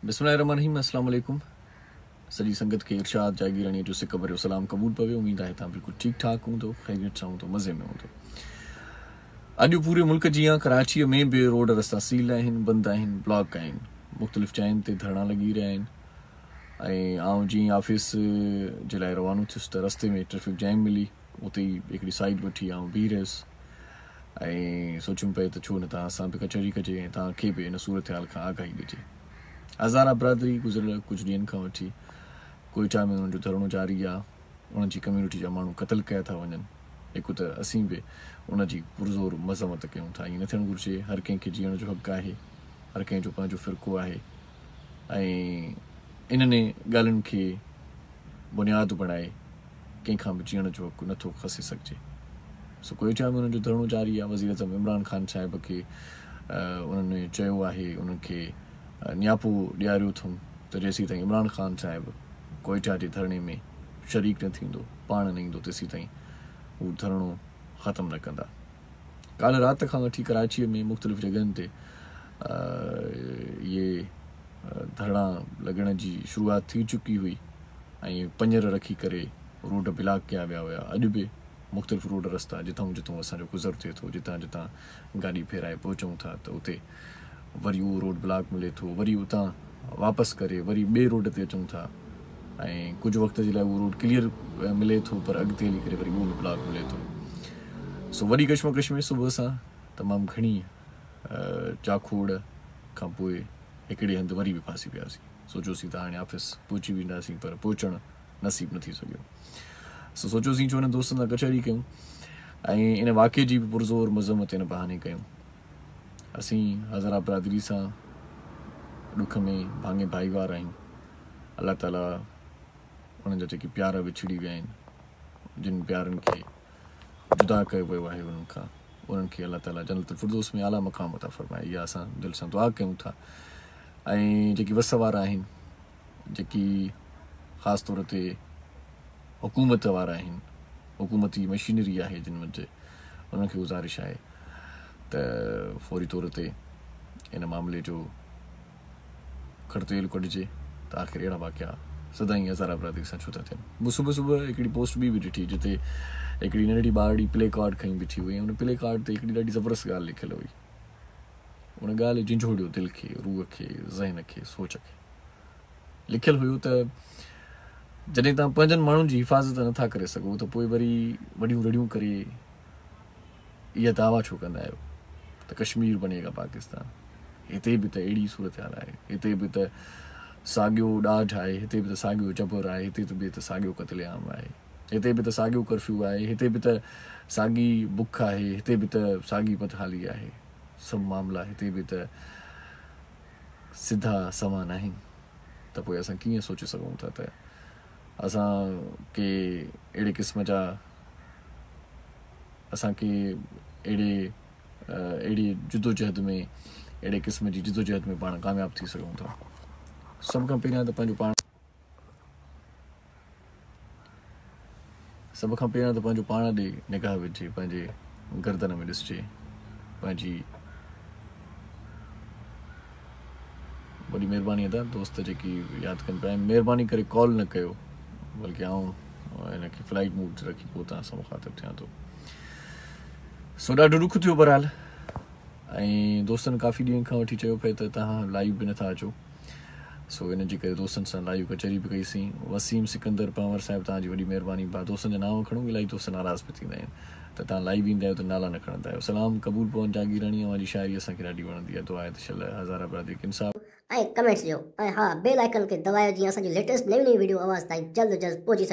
बिस्मिल्लाहिर्रहमानिर्रहीम। अस्सलाम वालेकुम। सॼी संगत खे इरशाद जागीरानी जो सिक भरियो सलाम क़बूल पवे। उम्मीद आहे तव्हां बिल्कुलु ठीकु ठाक हूंदो, ख़ैरियत सां हूंदो, मज़े में हूंदो। अॼु पूरे मुल्क जीअं कराचीअ में बि रोड रस्ता सील आहिनि, बंदि आहिनि, ब्लॉक आहिनि। मुख़्तलिफ़ जायुनि ते धरना लॻी रहिया आहिनि। ऐं आउं जीअं ऑफिस जे लाइ रवानो थियुसि त रस्ते में ट्रैफिक जैम मिली, उते ई हिकिड़ी साइड वठी आउं बीह रहियुसि ऐं सोचियुमि पिए त छो न तव्हां सां बि कचहरी कजे ऐं तव्हांखे बि इन सूरत हाल खां आगाही ॾिजे। हज़ारा बरादरी गुज़िरियल कुझु ॾींहंनि खां वठी कोयटा में उन्हनि जो धरणो जारी आहे। उन्हनि जी कम्यूनिटी जा माण्हू क़तल कया था वञनि। हिकु त असीं बि उन जी पुरज़ोर मज़म्मत कयूं था। ईअं न थियणु घुरिजे। हर कंहिंखे जीअण जो हक़ु आहे, हर कंहिंजो पंहिंजो फ़िरक़ो आहे ऐं इन्हनि ॻाल्हियुनि खे बुनियादु बणाए कंहिंखां बि जीअण जो हक़ु नथो खसे सघिजे। सो कोयटा में उन्हनि जो धरणो जारी आहे। वज़ीर आज़म इमरान ख़ान साहिब खे उन्हनि चयो आहे, उन्हनि खे नियापो ॾियारियो अथऊं त जेसीं ताईं इमरान ख़ान साहिबु कोयटा जे धरणे में शरीक न थींदो, पाण न ईंदो, तेसीं ताईं हू धरणो ख़तमु न कंदा। काल्ह राति खां वठी कराचीअ में मुख़्तलिफ़ जॻहियुनि ते इहे धरणा लॻण जी शुरूआति थी चुकी हुई ऐं पंजर रखी करे रोड ब्लॉक कया विया हुआ। अॼु बि मुख़्तलिफ़ रोड रस्ता जिथां जिथां असांजो गुज़र थिए थो, जितां जितां गाॾी फेराए पहुचूं था त उते वरी उहो रोड ब्लॉक मिले थो, वरी उतां वापसि करे वरी ॿिए रोड ते अचूं था ऐं कुझु वक़्त जे लाइ उहो रोड क्लियर मिले थो, पर अॻिते हली करे वरी उहो बि ब्लॉक मिले थो। सो वॾी कश्मकश में सुबुह सां तमामु घणी चाखोड़ खां पोइ हिकिड़े हंधि वरी बि फासी पियासीं। सोचियोसीं त हाणे ऑफिस पहुची वेंदासीं, पर पहुचणु नसीबु न थी सघियो। सो सोचियोसीं छो न दोस्तनि सां कचहरी कयूं ऐं इन वाक़े जी बि पुरज़ोर मज़म्मत इन बहाने कयूं। असीं हज़ारा बरादरी सां ॾुख में भाङे भाईवार आहियूं। अलाह ताला उन्हनि जा जेके प्यार विछड़ी विया आहिनि, जिन प्यारनि खे जुदा कयो वियो आहे उन्हनि खे अलाह ताला जन्नतुल फिरदौस में आला मक़ाम अता फ़रमाए। इहा असां दिलि सां दुआ कयूं था। ऐं जेकी वस वारा आहिनि, जेकी ख़ासि तौर ते हुकूमत वारा आहिनि, हुकूमती मशीनरी आहे जिन वटि, उन्हनि खे गुज़ारिश आहे त फौरी तौर ते इन मामले जो खड़तेल कढिजे त आख़िर अहिड़ा वाक़िया सदाईं हज़ारा बरादरी सां छो था थियनि। मूं सुबुह हिकिड़ी पोस्ट बि ॾिठी जिते हिकिड़ी नंढड़ी ॿारड़ी प्ले कार्ड खणी बीठी हुई ऐं उन प्ले कार्ड ते हिकिड़ी ॾाढी ज़बरदस्त ॻाल्हि लिखियल हुई। उन ॻाल्हि झिंझोड़ियो दिलि खे, रूह खे, ज़हन खे, सोच खे। लिखियल हुयो त जॾहिं तव्हां पंहिंजनि माण्हुनि जी हिफ़ाज़त नथा करे सघो त पोइ वरी वॾियूं रड़ियूं करे इहा दावा छो कंदा आहियो त कश्मीर बनेगा पाकिस्तान। हिते बि त अहिड़ी सूरत हाल आहे, हिते बि त साॻियो ॾाढ आहे, हिते बि त साॻियो जबर आहे, हिते बि त साॻियो क़त्लेआम आहे, हिते बि त साॻियो कर्फ्यू आहे, हिते बि त साॻी बुख आहे, हिते बि त साॻी बदहाली आहे। सभु मामला हिते बि त सिधा समान आहिनि। त पोइ असां कीअं सोचे सघूं था त असांखे अहिड़े क़िस्म जा असांखे अहिड़ी जिदोजहद में, अहिड़े क़िस्म जी जिदोजहद में पाण कामयाबु थी सघूं था। सभ खां पहिरियां त पंहिंजो पाण ॾे निगाह विझे, पंहिंजे गर्दन में ॾिसिजे। पंहिंजी वॾी महिरबानी अदा दोस्त जेकी यादि कनि पिया, महिरबानी करे कॉल न कयो, बल्कि आउं हिनखे फ्लाइट मूड रखी पोइ तव्हां सां मुखातिब थियां थो। सो ॾाढो ॾुख थियो बहरहाल। ऐं दोस्तनि काफ़ी ॾींहंनि खां वठी चयो पिए त तव्हां लाइव बि नथा अचो। सो इन जे करे दोस्तनि सां लाइव कचहरी बि कईसीं। वसीम सिकंदर पंवर साहिबु, तव्हांजी वॾी महिरबानी। दोस्तनि जा नाम खणूं, इलाही दोस्त नाराज़ बि थींदा आहिनि त तव्हां लाइव ईंदा आहियो त नाला न खणंदा आहियो। सलाम क़बूल पवन जागीरानी, अवांजी शाइरी असांखे ॾाढी वणंदी आहे। दुआ आहे त शल हज़ारा बरादरी इंसाफ़ ऐं कमेंट्स ॾियो ऐं हा बेल आइकन खे दबायो जीअं असांजी लेटेस्ट नई वीडियो आवाज़ ताईं जल्द पहुची सघे।